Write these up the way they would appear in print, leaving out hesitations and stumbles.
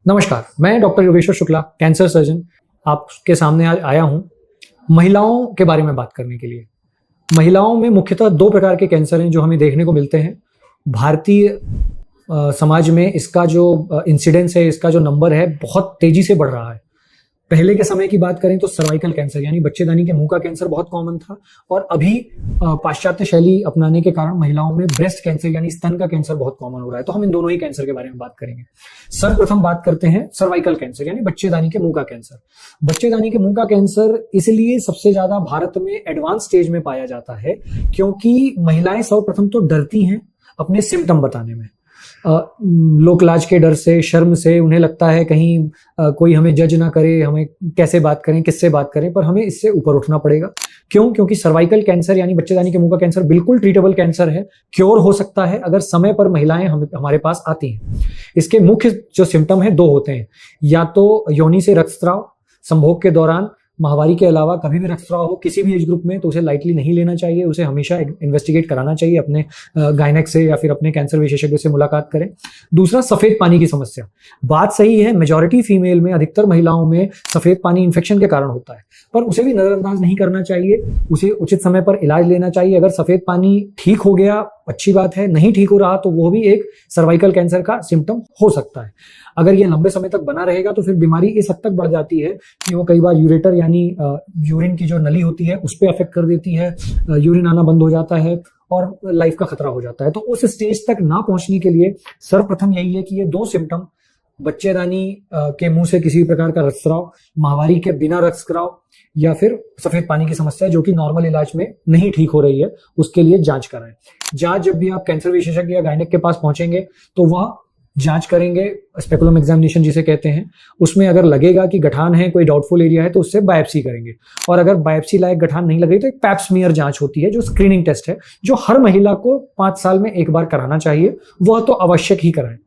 नमस्कार, मैं doctor Yogeshwar Shukla, cancer surgeon, आपके सामने आज आया हूँ महिलाओं के बारे में बात करने के लिए। महिलाओं में मुख्यतः 2 प्रकार के कैंसर हैं जो हमें देखने को मिलते हैं। भारतीय समाज में इसका जो इंसिडेंस है, इसका जो नंबर है, बहुत तेजी से बढ़ रहा है। पहले के समय की बात करें तो सर्वाइकल कैंसर यानी बच्चेदानी के मुंह का कैंसर बहुत कॉमन था, और अभी पाश्चात्य शैली अपनाने के कारण महिलाओं में ब्रेस्ट कैंसर यानी स्तन का कैंसर बहुत कॉमन हो रहा है। तो हम इन दोनों ही कैंसर के बारे में बात करेंगे। सर्वप्रथम बात करते हैं सर्वाइकल कैंसर यानी बच्चेदानी के मुंह का कैंसर। बच्चेदानी के मुंह का कैंसर इसलिए सबसे ज्यादा भारत में एडवांस स्टेज में पाया जाता है क्योंकि महिलाएं सर्वप्रथम तो डरती हैं अपने सिम्टम बताने में। लोक लाज के डर से, शर्म से, उन्हें लगता है कहीं कोई हमें जज ना करे, हमें कैसे बात करें, किससे बात करें, पर हमें इससे ऊपर उठना पड़ेगा। क्यों? क्योंकि सर्वाइकल कैंसर यानी बच्चेदानी के मुंह का कैंसर बिल्कुल ट्रीटेबल कैंसर है, क्योर हो सकता है अगर समय पर महिलाएं हमारे पास आती हैं। इसके मुख्य जो सिम्टम है 2 होते हैं, या तो योनि से रक्तस्राव, संभोग के दौरान माहवारी के अलावा कभी भी रक्तस्राव हो किसी भी एज ग्रुप में तो उसे लाइटली नहीं लेना चाहिए, उसे हमेशा इन्वेस्टिगेट कराना चाहिए, अपने गायनेक से या फिर अपने कैंसर विशेषज्ञ से मुलाकात करें। दूसरा, सफेद पानी की समस्या। बात सही है, मेजॉरिटी फीमेल में, अधिकतर महिलाओं में सफेद पानी इन्फेक्शन के कारण होता है, पर उसे भी नजरअंदाज नहीं करना चाहिए, उसे उचित समय पर इलाज लेना चाहिए। अगर सफेद पानी ठीक हो गया अच्छी बात है, नहीं ठीक हो रहा तो वो भी एक सर्वाइकल कैंसर का सिम्टम हो सकता है। अगर ये लंबे समय तक बना रहेगा तो फिर बीमारी इस हद तक बढ़ जाती है कि वो कई बार यूरेटर यानी यूरिन की जो नली होती है उस पर अफेक्ट कर देती है, यूरिन आना बंद हो जाता है और लाइफ का खतरा हो जाता है। तो उस स्टेज तक ना पहुंचने के लिए सर्वप्रथम यही है कि ये 2 सिम्टम, बच्चेदानी के मुंह से किसी प्रकार का रक्तस्राव, माहवारी के बिना रक्तस्राव, या फिर सफेद पानी की समस्या जो कि नॉर्मल इलाज में नहीं ठीक हो रही है, उसके लिए जांच कराएं। जांच जब भी आप कैंसर विशेषज्ञ या गायनेक के पास पहुंचेंगे तो वह जांच करेंगे, स्पेकुलम एग्जामिनेशन जिसे कहते हैं। उसमें अगर लगेगा कि गठान है, कोई डाउटफुल एरिया है, तो उससे बायोप्सी करेंगे, और अगर बायोप्सी लायक गठान नहीं लग रही तो एक पैप स्मीयर जांच होती है जो स्क्रीनिंग टेस्ट है, जो हर महिला को 5 साल में एक बार कराना चाहिए। वह तो आवश्यक ही कराएं,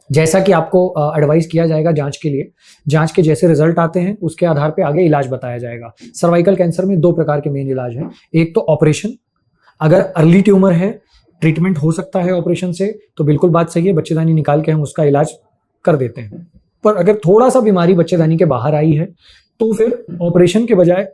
जैसा कि आपको एडवाइस किया जाएगा जांच के लिए। जांच के जैसे रिजल्ट आते हैं उसके आधार पे आगे इलाज बताया जाएगा। सर्वाइकल कैंसर में 2 प्रकार के मेन इलाज हैं। एक तो ऑपरेशन, अगर अर्ली ट्यूमर है ट्रीटमेंट हो सकता है ऑपरेशन से, तो बिल्कुल बात सही है, बच्चेदानी निकाल के हम उसका इलाज कर देते हैं। पर अगर थोड़ा सा बीमारी बच्चेदानी के बाहर आई है तो फिर ऑपरेशन के बजाय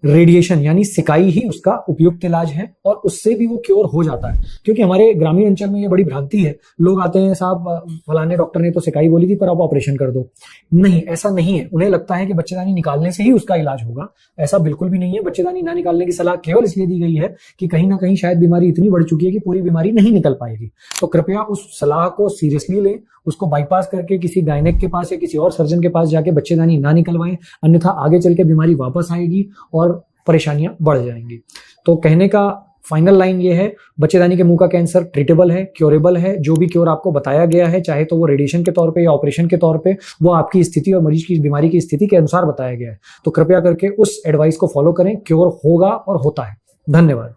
रेडिएशन यानी सिकाई ही उसका उपयुक्त इलाज है, और उससे भी वो क्योर हो जाता है। क्योंकि हमारे ग्रामीण अंचल में ये बड़ी भ्रांति है, लोग आते हैं, साहब फलाने डॉक्टर ने तो सिकाई बोली थी पर आप ऑपरेशन कर दो। नहीं, ऐसा नहीं है। उन्हें लगता है कि बच्चेदानी निकालने से ही उसका इलाज होगा, ऐसा बिल्कुल भी नहीं है। बच्चेदानी ना निकालने की सलाह केवल इसलिए दी गई है कि कहीं ना कहीं शायद बीमारी इतनी बढ़ चुकी है कि पूरी बीमारी नहीं निकल पाएगी। तो कृपया उस सलाह को सीरियसली लें, उसको बाईपास करके किसी गायनेक के पास या किसी और सर्जन के पास जाके बच्चेदानी ना निकलवाएं, अन्यथा आगे चल के बीमारी वापस आएगी और परेशानियां बढ़ जाएंगी। तो कहने का फाइनल लाइन ये है, बच्चेदानी के मुंह का कैंसर ट्रीटेबल है, क्योरेबल है। जो भी क्योर आपको बताया गया है, चाहे तो वो रेडिएशन के तौर पे या ऑपरेशन के तौर पे, वो आपकी स्थिति और मरीज की बीमारी की स्थिति के अनुसार बताया गया है। तो कृपया करके उस एडवाइस को फॉलो करें, क्योर होगा और होता है। धन्यवाद।